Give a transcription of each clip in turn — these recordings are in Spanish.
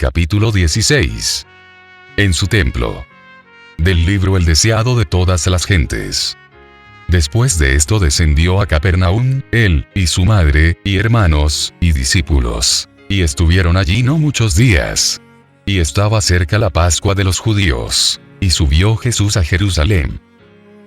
Capítulo 16. En su templo. Del libro El deseado de todas las gentes. Después de esto descendió a Capernaum, él, y su madre, y hermanos, y discípulos. Y estuvieron allí no muchos días. Y estaba cerca la Pascua de los judíos. Y subió Jesús a Jerusalén.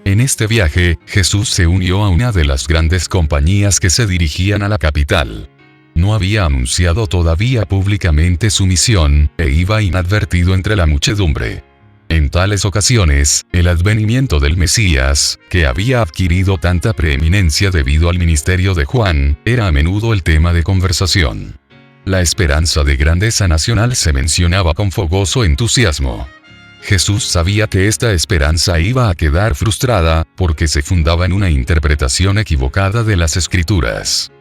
En este viaje, Jesús se unió a una de las grandes compañías que se dirigían a la capital. No había anunciado todavía públicamente su misión, e iba inadvertido entre la muchedumbre. En tales ocasiones, el advenimiento del Mesías, que había adquirido tanta preeminencia debido al ministerio de Juan, era a menudo el tema de conversación. La esperanza de grandeza nacional se mencionaba con fogoso entusiasmo. Jesús sabía que esta esperanza iba a quedar frustrada, porque se fundaba en una interpretación equivocada de las Escrituras.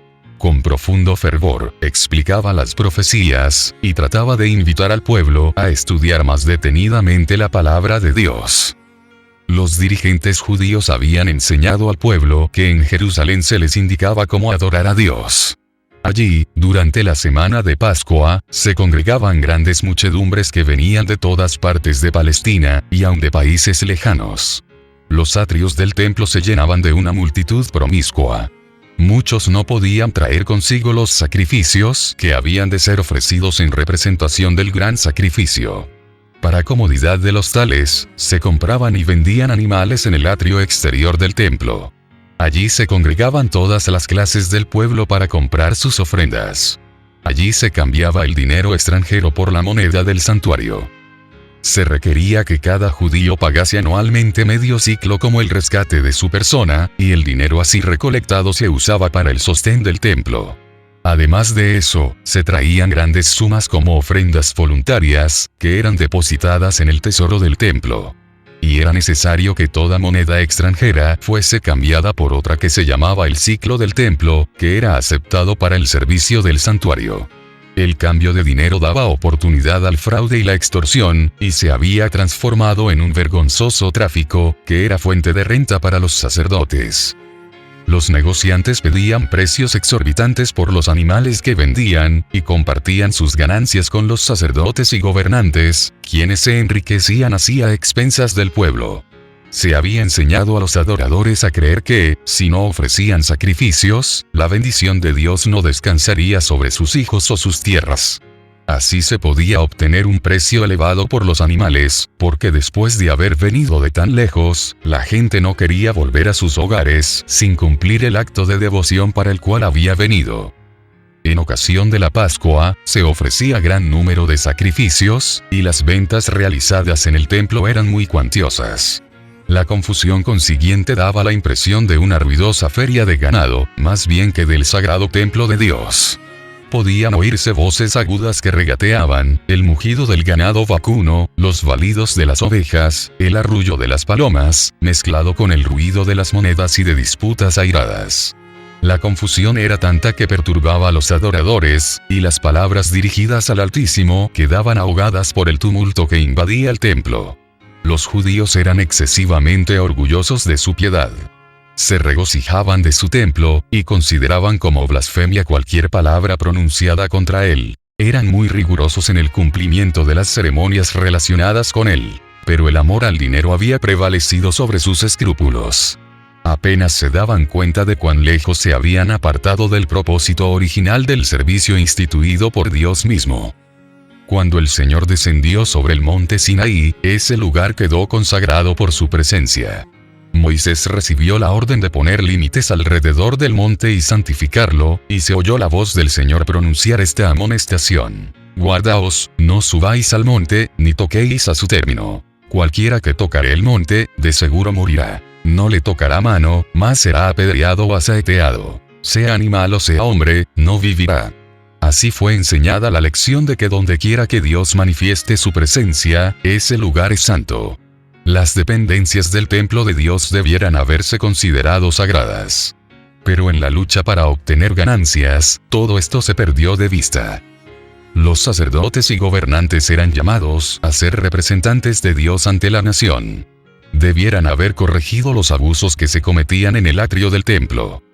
Con profundo fervor, explicaba las profecías, y trataba de invitar al pueblo a estudiar más detenidamente la palabra de Dios. Los dirigentes judíos habían enseñado al pueblo que en Jerusalén se les indicaba cómo adorar a Dios. Allí, durante la semana de Pascua, se congregaban grandes muchedumbres que venían de todas partes de Palestina, y aun de países lejanos. Los atrios del templo se llenaban de una multitud promiscua. Muchos no podían traer consigo los sacrificios que habían de ser ofrecidos en representación del gran sacrificio. Para comodidad de los tales, se compraban y vendían animales en el atrio exterior del templo. Allí se congregaban todas las clases del pueblo para comprar sus ofrendas. Allí se cambiaba el dinero extranjero por la moneda del santuario. Se requería que cada judío pagase anualmente medio ciclo como el rescate de su persona, y el dinero así recolectado se usaba para el sostén del templo. Además de eso, se traían grandes sumas como ofrendas voluntarias, que eran depositadas en el tesoro del templo. Y era necesario que toda moneda extranjera fuese cambiada por otra que se llamaba el ciclo del templo, que era aceptado para el servicio del santuario. El cambio de dinero daba oportunidad al fraude y la extorsión, y se había transformado en un vergonzoso tráfico, que era fuente de renta para los sacerdotes. Los negociantes pedían precios exorbitantes por los animales que vendían, y compartían sus ganancias con los sacerdotes y gobernantes, quienes se enriquecían así a expensas del pueblo. Se había enseñado a los adoradores a creer que, si no ofrecían sacrificios, la bendición de Dios no descansaría sobre sus hijos o sus tierras. Así se podía obtener un precio elevado por los animales, porque después de haber venido de tan lejos, la gente no quería volver a sus hogares sin cumplir el acto de devoción para el cual había venido. En ocasión de la Pascua, se ofrecía gran número de sacrificios, y las ventas realizadas en el templo eran muy cuantiosas. La confusión consiguiente daba la impresión de una ruidosa feria de ganado, más bien que del sagrado templo de Dios. Podían oírse voces agudas que regateaban, el mugido del ganado vacuno, los balidos de las ovejas, el arrullo de las palomas, mezclado con el ruido de las monedas y de disputas airadas. La confusión era tanta que perturbaba a los adoradores, y las palabras dirigidas al Altísimo quedaban ahogadas por el tumulto que invadía el templo. Los judíos eran excesivamente orgullosos de su piedad. Se regocijaban de su templo, y consideraban como blasfemia cualquier palabra pronunciada contra él. Eran muy rigurosos en el cumplimiento de las ceremonias relacionadas con él, pero el amor al dinero había prevalecido sobre sus escrúpulos. Apenas se daban cuenta de cuán lejos se habían apartado del propósito original del servicio instituido por Dios mismo. Cuando el Señor descendió sobre el monte Sinaí, ese lugar quedó consagrado por su presencia. Moisés recibió la orden de poner límites alrededor del monte y santificarlo, y se oyó la voz del Señor pronunciar esta amonestación: Guardaos, no subáis al monte, ni toquéis a su término. Cualquiera que tocare el monte, de seguro morirá. No le tocará mano, mas será apedreado o asaeteado. Sea animal o sea hombre, no vivirá. Así fue enseñada la lección de que dondequiera que Dios manifieste su presencia, ese lugar es santo. Las dependencias del templo de Dios debieran haberse considerado sagradas. Pero en la lucha para obtener ganancias, todo esto se perdió de vista. Los sacerdotes y gobernantes eran llamados a ser representantes de Dios ante la nación. Debieran haber corregido los abusos que se cometían en el atrio del templo.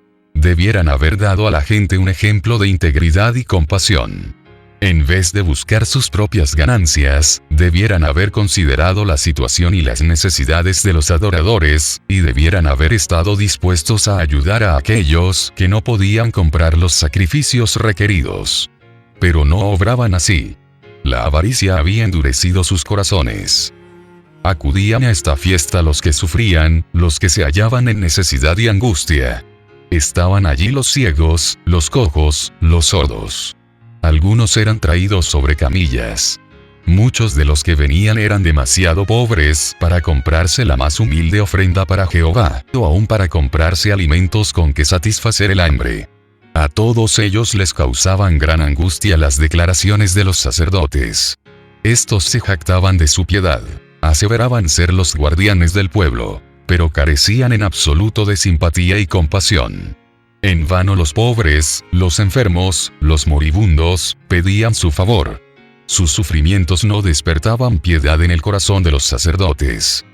Debieran haber dado a la gente un ejemplo de integridad y compasión. En vez de buscar sus propias ganancias, debieran haber considerado la situación y las necesidades de los adoradores, y debieran haber estado dispuestos a ayudar a aquellos que no podían comprar los sacrificios requeridos. Pero no obraban así. La avaricia había endurecido sus corazones. Acudían a esta fiesta los que sufrían, los que se hallaban en necesidad y angustia. Estaban allí los ciegos, los cojos, los sordos. Algunos eran traídos sobre camillas. Muchos de los que venían eran demasiado pobres para comprarse la más humilde ofrenda para Jehová, o aún para comprarse alimentos con que satisfacer el hambre. A todos ellos les causaban gran angustia las declaraciones de los sacerdotes. Estos se jactaban de su piedad. Aseveraban ser los guardianes del pueblo, pero carecían en absoluto de simpatía y compasión. En vano los pobres, los enfermos, los moribundos, pedían su favor. Sus sufrimientos no despertaban piedad en el corazón de los sacerdotes.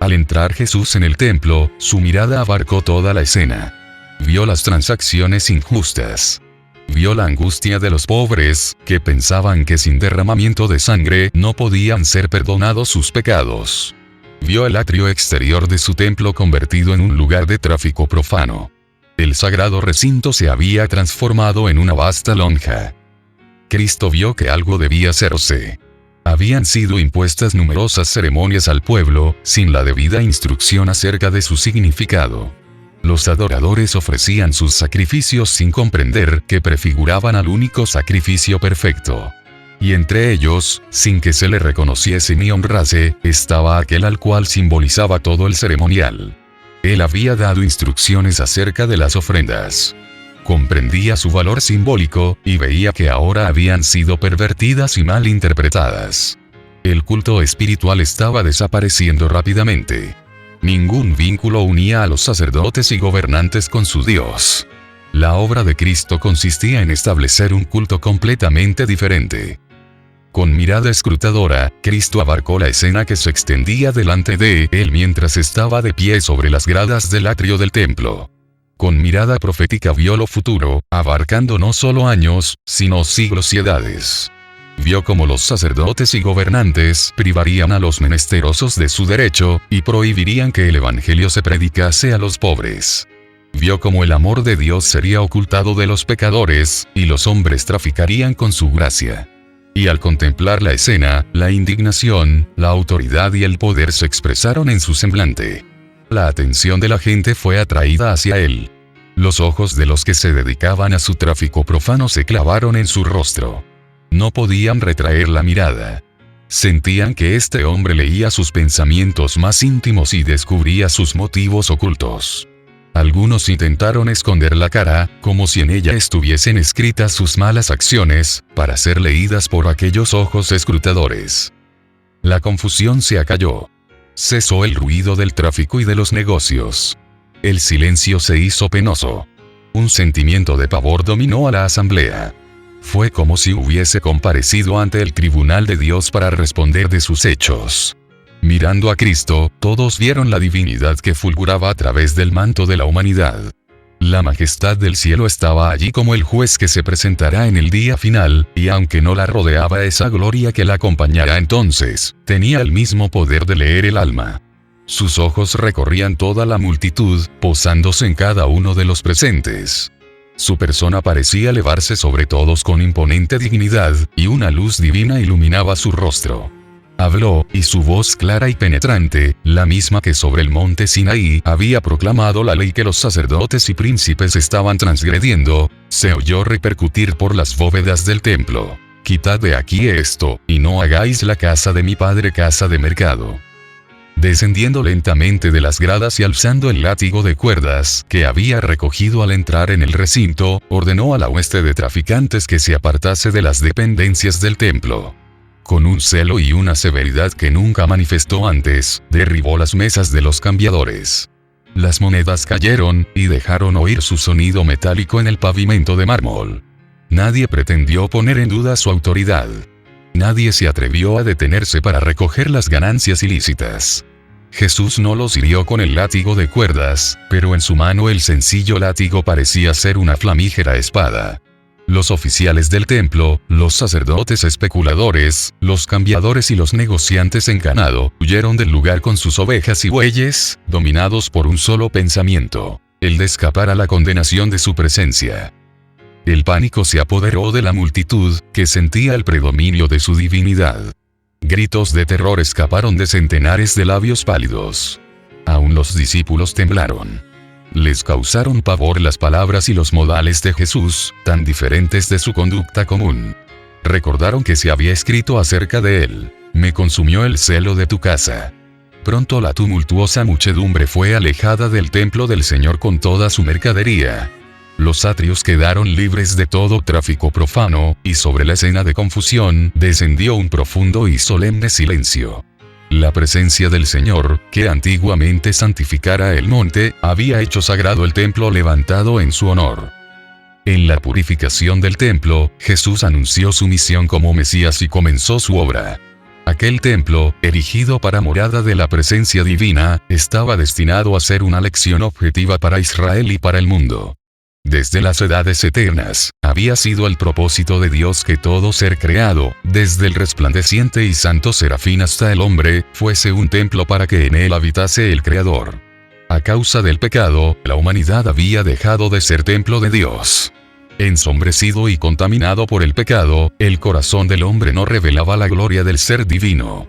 Al entrar Jesús en el templo, su mirada abarcó toda la escena. Vio las transacciones injustas. Vio la angustia de los pobres, que pensaban que sin derramamiento de sangre no podían ser perdonados sus pecados. Vio el atrio exterior de su templo convertido en un lugar de tráfico profano. El sagrado recinto se había transformado en una vasta lonja. Cristo vio que algo debía hacerse. Habían sido impuestas numerosas ceremonias al pueblo, sin la debida instrucción acerca de su significado. Los adoradores ofrecían sus sacrificios sin comprender que prefiguraban al único sacrificio perfecto. Y entre ellos, sin que se le reconociese ni honrase, estaba aquel al cual simbolizaba todo el ceremonial. Él había dado instrucciones acerca de las ofrendas. Comprendía su valor simbólico, y veía que ahora habían sido pervertidas y mal interpretadas. El culto espiritual estaba desapareciendo rápidamente. Ningún vínculo unía a los sacerdotes y gobernantes con su Dios. La obra de Cristo consistía en establecer un culto completamente diferente. Con mirada escrutadora, Cristo abarcó la escena que se extendía delante de él mientras estaba de pie sobre las gradas del atrio del templo. Con mirada profética vio lo futuro, abarcando no solo años, sino siglos y edades. Vio cómo los sacerdotes y gobernantes privarían a los menesterosos de su derecho, y prohibirían que el evangelio se predicase a los pobres. Vio cómo el amor de Dios sería ocultado de los pecadores, y los hombres traficarían con su gracia. Y al contemplar la escena, la indignación, la autoridad y el poder se expresaron en su semblante. La atención de la gente fue atraída hacia él. Los ojos de los que se dedicaban a su tráfico profano se clavaron en su rostro. No podían retraer la mirada. Sentían que este hombre leía sus pensamientos más íntimos y descubría sus motivos ocultos. Algunos intentaron esconder la cara, como si en ella estuviesen escritas sus malas acciones, para ser leídas por aquellos ojos escrutadores. La confusión se acalló. Cesó el ruido del tráfico y de los negocios. El silencio se hizo penoso. Un sentimiento de pavor dominó a la asamblea. Fue como si hubiese comparecido ante el tribunal de Dios para responder de sus hechos. Mirando a Cristo, todos vieron la divinidad que fulguraba a través del manto de la humanidad. La majestad del cielo estaba allí como el juez que se presentará en el día final, y aunque no la rodeaba esa gloria que la acompañará entonces, tenía el mismo poder de leer el alma. Sus ojos recorrían toda la multitud, posándose en cada uno de los presentes. Su persona parecía elevarse sobre todos con imponente dignidad, y una luz divina iluminaba su rostro. Habló, y su voz clara y penetrante, la misma que sobre el monte Sinaí había proclamado la ley que los sacerdotes y príncipes estaban transgrediendo, se oyó repercutir por las bóvedas del templo. Quitad de aquí esto, y no hagáis la casa de mi padre casa de mercado. Descendiendo lentamente de las gradas y alzando el látigo de cuerdas que había recogido al entrar en el recinto, ordenó a la hueste de traficantes que se apartase de las dependencias del templo. Con un celo y una severidad que nunca manifestó antes, derribó las mesas de los cambiadores. Las monedas cayeron, y dejaron oír su sonido metálico en el pavimento de mármol. Nadie pretendió poner en duda su autoridad. Nadie se atrevió a detenerse para recoger las ganancias ilícitas. Jesús no los hirió con el látigo de cuerdas, pero en su mano el sencillo látigo parecía ser una flamígera espada. Los oficiales del templo, los sacerdotes especuladores, los cambiadores y los negociantes en ganado, huyeron del lugar con sus ovejas y bueyes, dominados por un solo pensamiento: el de escapar a la condenación de su presencia. El pánico se apoderó de la multitud, que sentía el predominio de su divinidad. Gritos de terror escaparon de centenares de labios pálidos. Aún los discípulos temblaron. Les causaron pavor las palabras y los modales de Jesús, tan diferentes de su conducta común. Recordaron que se había escrito acerca de él: me consumió el celo de tu casa. Pronto la tumultuosa muchedumbre fue alejada del templo del Señor con toda su mercadería. Los atrios quedaron libres de todo tráfico profano, y sobre la escena de confusión descendió un profundo y solemne silencio. La presencia del Señor, que antiguamente santificara el monte, había hecho sagrado el templo levantado en su honor. En la purificación del templo, Jesús anunció su misión como Mesías y comenzó su obra. Aquel templo, erigido para morada de la presencia divina, estaba destinado a ser una lección objetiva para Israel y para el mundo. Desde las edades eternas, había sido el propósito de Dios que todo ser creado, desde el resplandeciente y santo serafín hasta el hombre, fuese un templo para que en él habitase el Creador. A causa del pecado, la humanidad había dejado de ser templo de Dios. Ensombrecido y contaminado por el pecado, el corazón del hombre no revelaba la gloria del ser divino.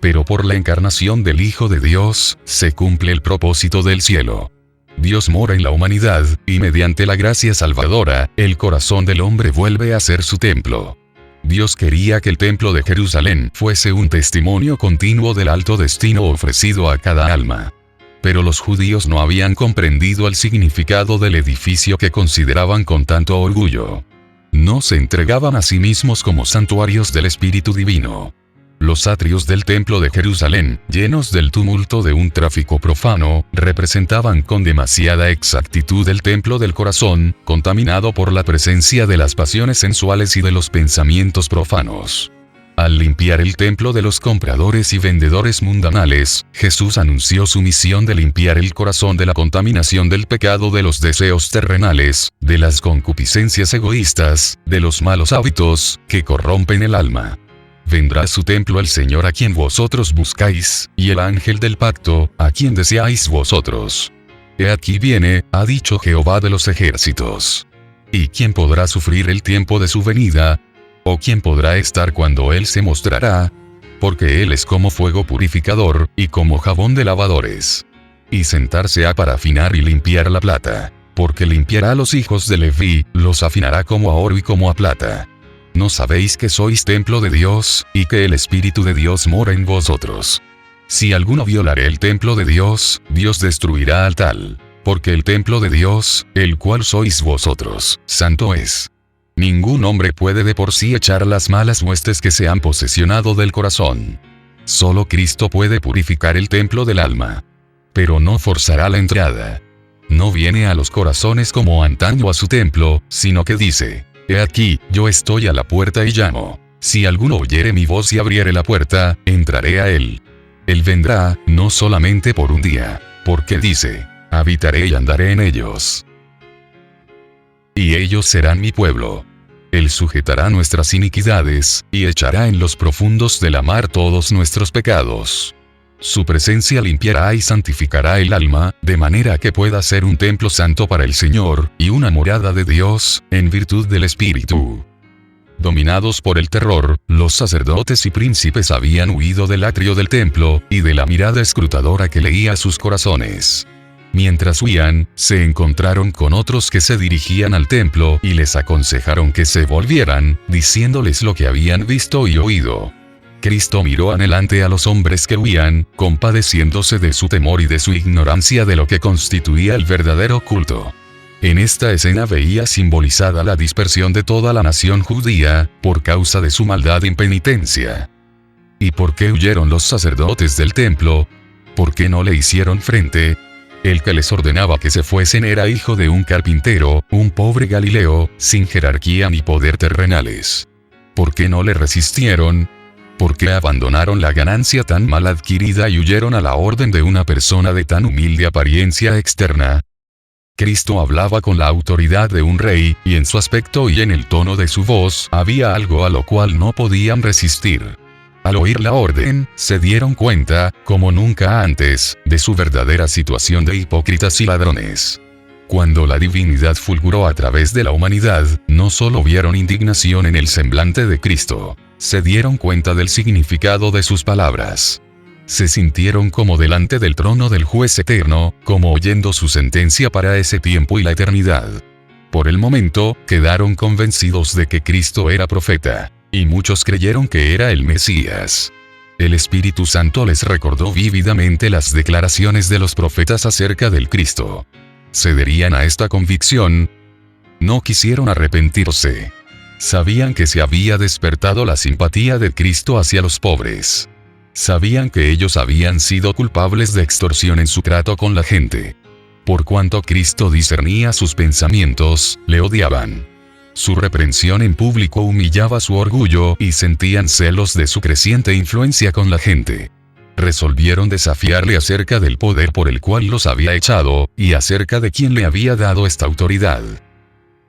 Pero por la encarnación del Hijo de Dios, se cumple el propósito del cielo. Dios mora en la humanidad, y mediante la gracia salvadora, el corazón del hombre vuelve a ser su templo. Dios quería que el templo de Jerusalén fuese un testimonio continuo del alto destino ofrecido a cada alma. Pero los judíos no habían comprendido el significado del edificio que consideraban con tanto orgullo. No se entregaban a sí mismos como santuarios del Espíritu Divino. Los atrios del templo de Jerusalén, llenos del tumulto de un tráfico profano, representaban con demasiada exactitud el templo del corazón, contaminado por la presencia de las pasiones sensuales y de los pensamientos profanos. Al limpiar el templo de los compradores y vendedores mundanales, Jesús anunció su misión de limpiar el corazón de la contaminación del pecado, de los deseos terrenales, de las concupiscencias egoístas, de los malos hábitos, que corrompen el alma. Vendrá a su templo el Señor a quien vosotros buscáis, y el ángel del pacto, a quien deseáis vosotros. He aquí viene, ha dicho Jehová de los ejércitos. ¿Y quién podrá sufrir el tiempo de su venida? ¿O quién podrá estar cuando Él se mostrará? Porque Él es como fuego purificador, y como jabón de lavadores. Y sentarse ha para afinar y limpiar la plata. Porque limpiará a los hijos de Leví, los afinará como a oro y como a plata. ¿No sabéis que sois templo de Dios, y que el Espíritu de Dios mora en vosotros? Si alguno violare el templo de Dios, Dios destruirá al tal. Porque el templo de Dios, el cual sois vosotros, santo es. Ningún hombre puede de por sí echar las malas huestes que se han posesionado del corazón. Solo Cristo puede purificar el templo del alma. Pero no forzará la entrada. No viene a los corazones como antaño a su templo, sino que dice: He aquí, yo estoy a la puerta y llamo. Si alguno oyere mi voz y abriere la puerta, entraré a él. Él vendrá, no solamente por un día, porque dice: habitaré y andaré en ellos. Y ellos serán mi pueblo. Él sujetará nuestras iniquidades, y echará en los profundos de la mar todos nuestros pecados. Su presencia limpiará y santificará el alma, de manera que pueda ser un templo santo para el Señor, y una morada de Dios, en virtud del Espíritu. Dominados por el terror, los sacerdotes y príncipes habían huido del atrio del templo, y de la mirada escrutadora que leía sus corazones. Mientras huían, se encontraron con otros que se dirigían al templo y les aconsejaron que se volvieran, diciéndoles lo que habían visto y oído. Cristo miró anhelante a los hombres que huían, compadeciéndose de su temor y de su ignorancia de lo que constituía el verdadero culto. En esta escena veía simbolizada la dispersión de toda la nación judía, por causa de su maldad e impenitencia. ¿Y por qué huyeron los sacerdotes del templo? ¿Por qué no le hicieron frente? El que les ordenaba que se fuesen era hijo de un carpintero, un pobre Galileo, sin jerarquía ni poder terrenales. ¿Por qué no le resistieron? ¿Por qué abandonaron la ganancia tan mal adquirida y huyeron a la orden de una persona de tan humilde apariencia externa? Cristo hablaba con la autoridad de un rey, y en su aspecto y en el tono de su voz había algo a lo cual no podían resistir. Al oír la orden, se dieron cuenta, como nunca antes, de su verdadera situación de hipócritas y ladrones. Cuando la divinidad fulguró a través de la humanidad, no solo vieron indignación en el semblante de Cristo, se dieron cuenta del significado de sus palabras. Se sintieron como delante del trono del juez eterno, como oyendo su sentencia para ese tiempo y la eternidad. Por el momento, quedaron convencidos de que Cristo era profeta, y muchos creyeron que era el Mesías. El Espíritu Santo les recordó vívidamente las declaraciones de los profetas acerca del Cristo. ¿Cederían a esta convicción? No quisieron arrepentirse. Sabían que se había despertado la simpatía de Cristo hacia los pobres. Sabían que ellos habían sido culpables de extorsión en su trato con la gente. Por cuanto Cristo discernía sus pensamientos, le odiaban. Su reprensión en público humillaba su orgullo y sentían celos de su creciente influencia con la gente. Resolvieron desafiarle acerca del poder por el cual los había echado, y acerca de quién le había dado esta autoridad.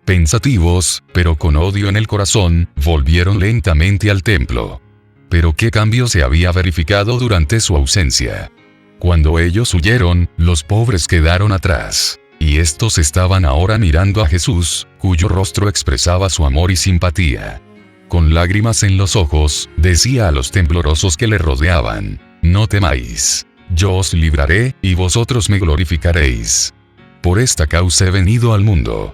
Pensativos, pero con odio en el corazón, volvieron lentamente al templo. Pero qué cambio se había verificado durante su ausencia. Cuando ellos huyeron, los pobres quedaron atrás. Y estos estaban ahora mirando a Jesús, cuyo rostro expresaba su amor y simpatía. Con lágrimas en los ojos, decía a los temblorosos que le rodeaban: «No temáis. Yo os libraré, y vosotros me glorificaréis. Por esta causa he venido al mundo».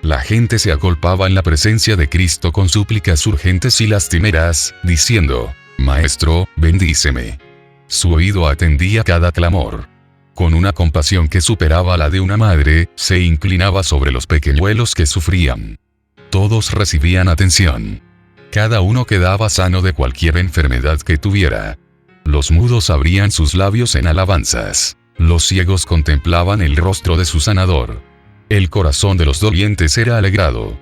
La gente se agolpaba en la presencia de Cristo con súplicas urgentes y lastimeras, diciendo: «Maestro, bendíceme». Su oído atendía cada clamor. Con una compasión que superaba la de una madre, se inclinaba sobre los pequeñuelos que sufrían. Todos recibían atención. Cada uno quedaba sano de cualquier enfermedad que tuviera. Los mudos abrían sus labios en alabanzas. Los ciegos contemplaban el rostro de su sanador. El corazón de los dolientes era alegrado.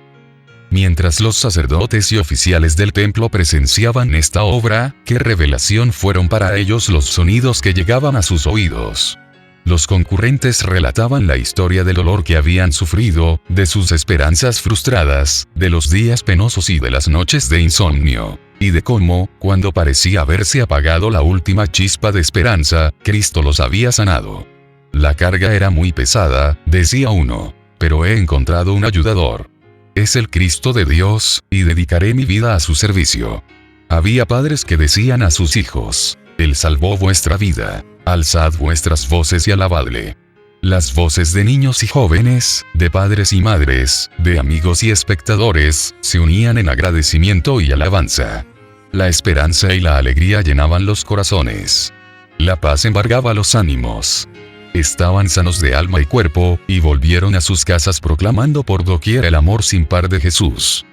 Mientras los sacerdotes y oficiales del templo presenciaban esta obra, qué revelación fueron para ellos los sonidos que llegaban a sus oídos. Los concurrentes relataban la historia del dolor que habían sufrido, de sus esperanzas frustradas, de los días penosos y de las noches de insomnio, y de cómo, cuando parecía haberse apagado la última chispa de esperanza, Cristo los había sanado. La carga era muy pesada, decía uno, pero he encontrado un ayudador. Es el Cristo de Dios, y dedicaré mi vida a su servicio. Había padres que decían a sus hijos: Él salvó vuestra vida. Alzad vuestras voces y alabadle. Las voces de niños y jóvenes, de padres y madres, de amigos y espectadores, se unían en agradecimiento y alabanza. La esperanza y la alegría llenaban los corazones. La paz embargaba los ánimos. Estaban sanos de alma y cuerpo, y volvieron a sus casas proclamando por doquier el amor sin par de Jesús.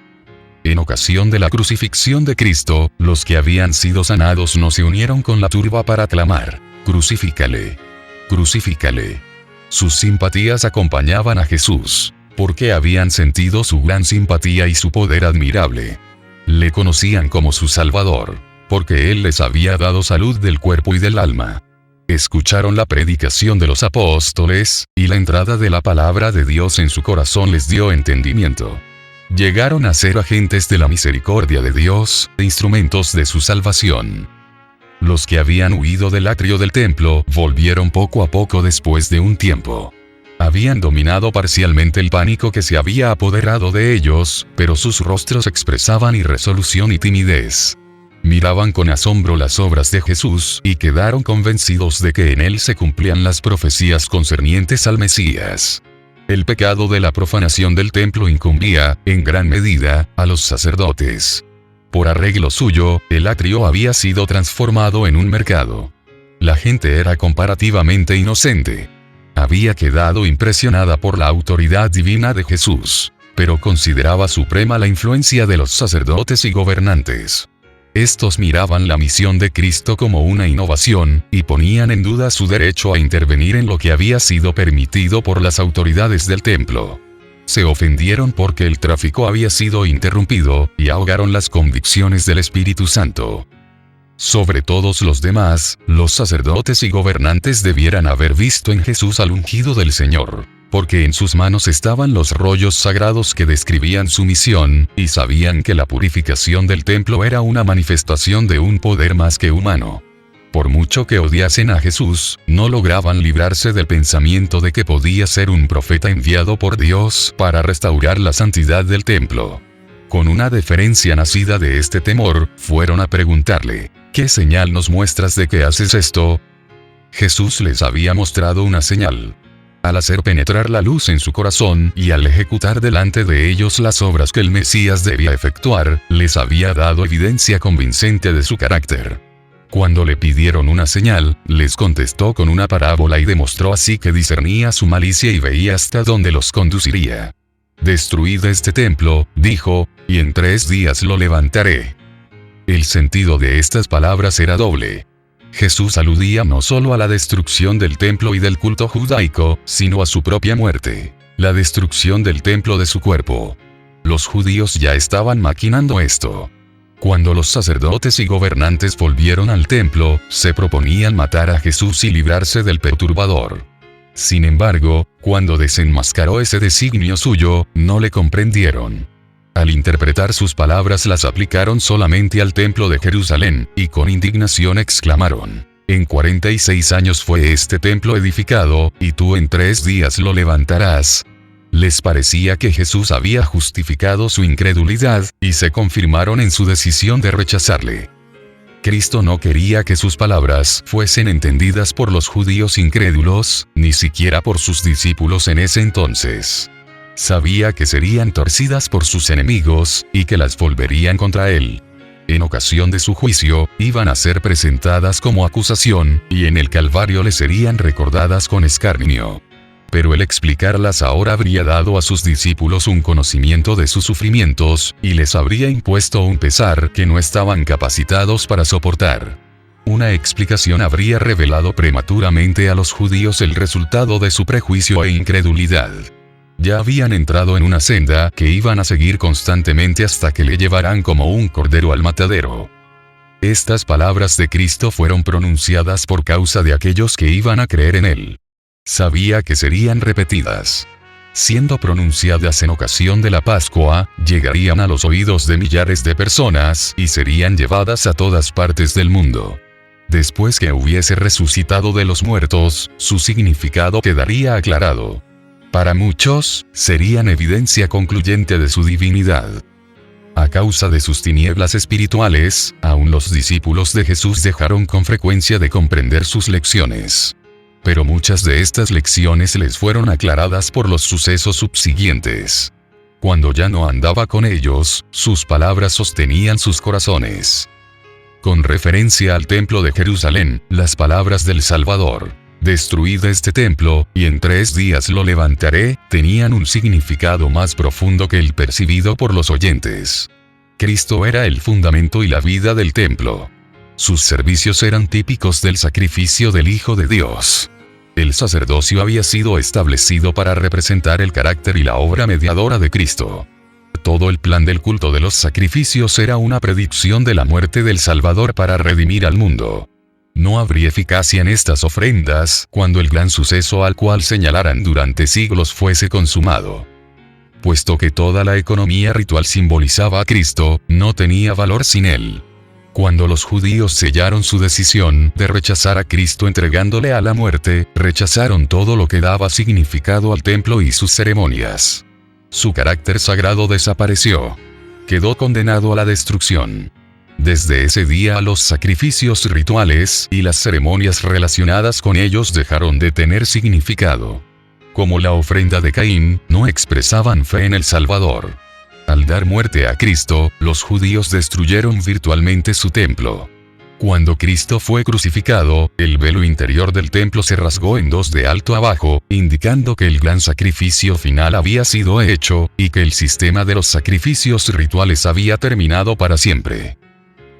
En ocasión de la crucifixión de Cristo, los que habían sido sanados no se unieron con la turba para clamar: «Crucifícale. Crucifícale». Sus simpatías acompañaban a Jesús, porque habían sentido su gran simpatía y su poder admirable. Le conocían como su Salvador, porque Él les había dado salud del cuerpo y del alma. Escucharon la predicación de los apóstoles, y la entrada de la palabra de Dios en su corazón les dio entendimiento. Llegaron a ser agentes de la misericordia de Dios, instrumentos de su salvación. Los que habían huido del atrio del templo volvieron poco a poco después de un tiempo. Habían dominado parcialmente el pánico que se había apoderado de ellos, pero sus rostros expresaban irresolución y timidez. Miraban con asombro las obras de Jesús y quedaron convencidos de que en él se cumplían las profecías concernientes al Mesías. El pecado de la profanación del templo incumbía, en gran medida, a los sacerdotes. Por arreglo suyo, el atrio había sido transformado en un mercado. La gente era comparativamente inocente. Había quedado impresionada por la autoridad divina de Jesús, pero consideraba suprema la influencia de los sacerdotes y gobernantes. Estos miraban la misión de Cristo como una innovación, y ponían en duda su derecho a intervenir en lo que había sido permitido por las autoridades del templo. Se ofendieron porque el tráfico había sido interrumpido, y ahogaron las convicciones del Espíritu Santo. Sobre todos los demás, los sacerdotes y gobernantes debieran haber visto en Jesús al ungido del Señor. porque en sus manos estaban los rollos sagrados que describían su misión, y sabían que la purificación del templo era una manifestación de un poder más que humano. Por mucho que odiasen a Jesús, no lograban librarse del pensamiento de que podía ser un profeta enviado por Dios para restaurar la santidad del templo. Con una deferencia nacida de este temor, fueron a preguntarle: ¿qué señal nos muestras de que haces esto? Jesús les había mostrado una señal. Al hacer penetrar la luz en su corazón y al ejecutar delante de ellos las obras que el Mesías debía efectuar, les había dado evidencia convincente de su carácter. Cuando le pidieron una señal, les contestó con una parábola y demostró así que discernía su malicia y veía hasta dónde los conduciría. «Destruid este templo», dijo, «y en 3 días lo levantaré». El sentido de estas palabras era doble. Jesús aludía no solo a la destrucción del templo y del culto judaico, sino a su propia muerte, la destrucción del templo de su cuerpo. Los judíos ya estaban maquinando esto. Cuando los sacerdotes y gobernantes volvieron al templo, se proponían matar a Jesús y librarse del perturbador. Sin embargo, cuando desenmascaró ese designio suyo, no le comprendieron. Al interpretar sus palabras las aplicaron solamente al templo de Jerusalén, y con indignación exclamaron: «En 46 años fue este templo edificado, y tú en 3 días lo levantarás». Les parecía que Jesús había justificado su incredulidad, y se confirmaron en su decisión de rechazarle. Cristo no quería que sus palabras fuesen entendidas por los judíos incrédulos, ni siquiera por sus discípulos en ese entonces. Sabía que serían torcidas por sus enemigos, y que las volverían contra él. En ocasión de su juicio, iban a ser presentadas como acusación, y en el Calvario le serían recordadas con escarnio. Pero el explicarlas ahora habría dado a sus discípulos un conocimiento de sus sufrimientos, y les habría impuesto un pesar que no estaban capacitados para soportar. Una explicación habría revelado prematuramente a los judíos el resultado de su prejuicio e incredulidad. Ya habían entrado en una senda que iban a seguir constantemente hasta que le llevarán como un cordero al matadero. Estas palabras de Cristo fueron pronunciadas por causa de aquellos que iban a creer en él. Sabía que serían repetidas. Siendo pronunciadas en ocasión de la Pascua, llegarían a los oídos de millares de personas y serían llevadas a todas partes del mundo. Después que hubiese resucitado de los muertos, su significado quedaría aclarado. Para muchos, serían evidencia concluyente de su divinidad. A causa de sus tinieblas espirituales, aún los discípulos de Jesús dejaron con frecuencia de comprender sus lecciones. Pero muchas de estas lecciones les fueron aclaradas por los sucesos subsiguientes. Cuando ya no andaba con ellos, sus palabras sostenían sus corazones. Con referencia al templo de Jerusalén, las palabras del Salvador: «Destruid este templo, y en 3 días lo levantaré», tenían un significado más profundo que el percibido por los oyentes. Cristo era el fundamento y la vida del templo. Sus servicios eran típicos del sacrificio del Hijo de Dios. El sacerdocio había sido establecido para representar el carácter y la obra mediadora de Cristo. Todo el plan del culto de los sacrificios era una predicción de la muerte del Salvador para redimir al mundo. No habría eficacia en estas ofrendas cuando el gran suceso al cual señalaran durante siglos fuese consumado. Puesto que toda la economía ritual simbolizaba a Cristo, no tenía valor sin él. Cuando los judíos sellaron su decisión de rechazar a Cristo entregándole a la muerte, rechazaron todo lo que daba significado al templo y sus ceremonias. Su carácter sagrado desapareció. Quedó condenado a la destrucción. Desde ese día los sacrificios rituales y las ceremonias relacionadas con ellos dejaron de tener significado. Como la ofrenda de Caín, no expresaban fe en el Salvador. Al dar muerte a Cristo, los judíos destruyeron virtualmente su templo. Cuando Cristo fue crucificado, el velo interior del templo se rasgó en 2 de alto a bajo, indicando que el gran sacrificio final había sido hecho, y que el sistema de los sacrificios rituales había terminado para siempre.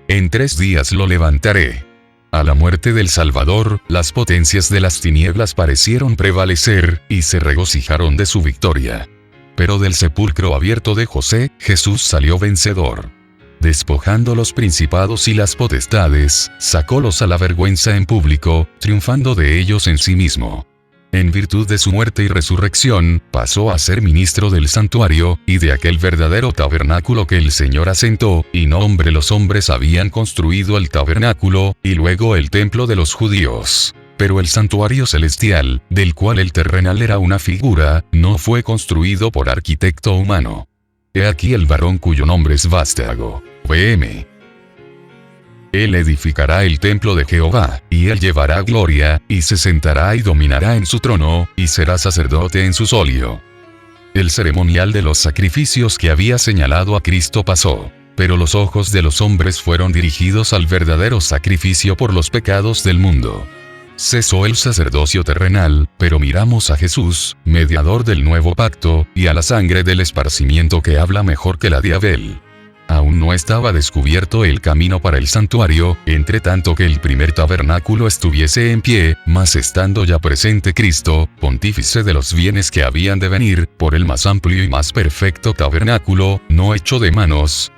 «En 3 días lo levantaré». A la muerte del Salvador, las potencias de las tinieblas parecieron prevalecer, y se regocijaron de su victoria. Pero del sepulcro abierto de José, Jesús salió vencedor. Despojando los principados y las potestades, sacólos a la vergüenza en público, triunfando de ellos en sí mismo. En virtud de su muerte y resurrección, pasó a ser ministro del santuario, y de aquel verdadero tabernáculo que el Señor asentó, y no hombre los hombres habían construido el tabernáculo, y luego el templo de los judíos. Pero el santuario celestial, del cual el terrenal era una figura, no fue construido por arquitecto humano. He aquí el varón cuyo nombre es Vástago. VM. Él edificará el templo de Jehová, y él llevará gloria, y se sentará y dominará en su trono, y será sacerdote en su solio. El ceremonial de los sacrificios que había señalado a Cristo pasó, pero los ojos de los hombres fueron dirigidos al verdadero sacrificio por los pecados del mundo. Cesó el sacerdocio terrenal, pero miramos a Jesús, mediador del nuevo pacto, y a la sangre del esparcimiento que habla mejor que la de Abel. Aún no estaba descubierto el camino para el santuario, entre tanto que el primer tabernáculo estuviese en pie, mas estando ya presente Cristo, pontífice de los bienes que habían de venir, por el más amplio y más perfecto tabernáculo, no hecho de manos,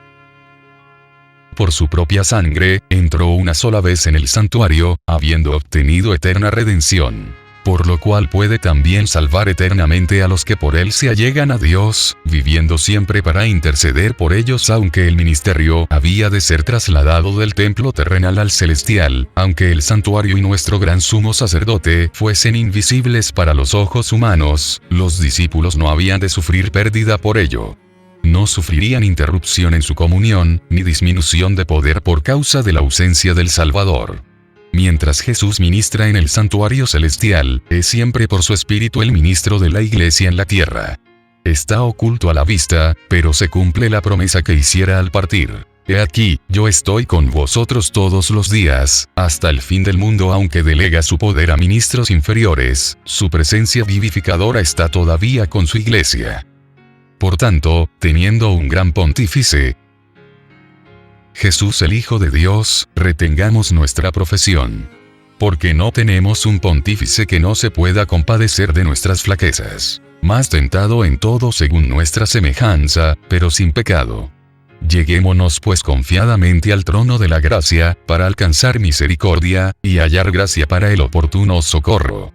por su propia sangre, entró una sola vez en el santuario, habiendo obtenido eterna redención. Por lo cual puede también salvar eternamente a los que por él se allegan a Dios, viviendo siempre para interceder por ellos, aunque el ministerio había de ser trasladado del templo terrenal al celestial, aunque el santuario y nuestro gran sumo sacerdote fuesen invisibles para los ojos humanos, los discípulos no habían de sufrir pérdida por ello. No sufrirían interrupción en su comunión, ni disminución de poder por causa de la ausencia del Salvador. Mientras Jesús ministra en el santuario celestial, es siempre por su Espíritu el ministro de la Iglesia en la tierra. Está oculto a la vista, pero se cumple la promesa que hiciera al partir. He aquí, yo estoy con vosotros todos los días, hasta el fin del mundo. Aunque delega su poder a ministros inferiores, su presencia vivificadora está todavía con su Iglesia. Por tanto, teniendo un gran pontífice, Jesús el Hijo de Dios, retengamos nuestra profesión. Porque no tenemos un pontífice que no se pueda compadecer de nuestras flaquezas, mas tentado en todo según nuestra semejanza, pero sin pecado. Lleguémonos pues confiadamente al trono de la gracia, para alcanzar misericordia, y hallar gracia para el oportuno socorro.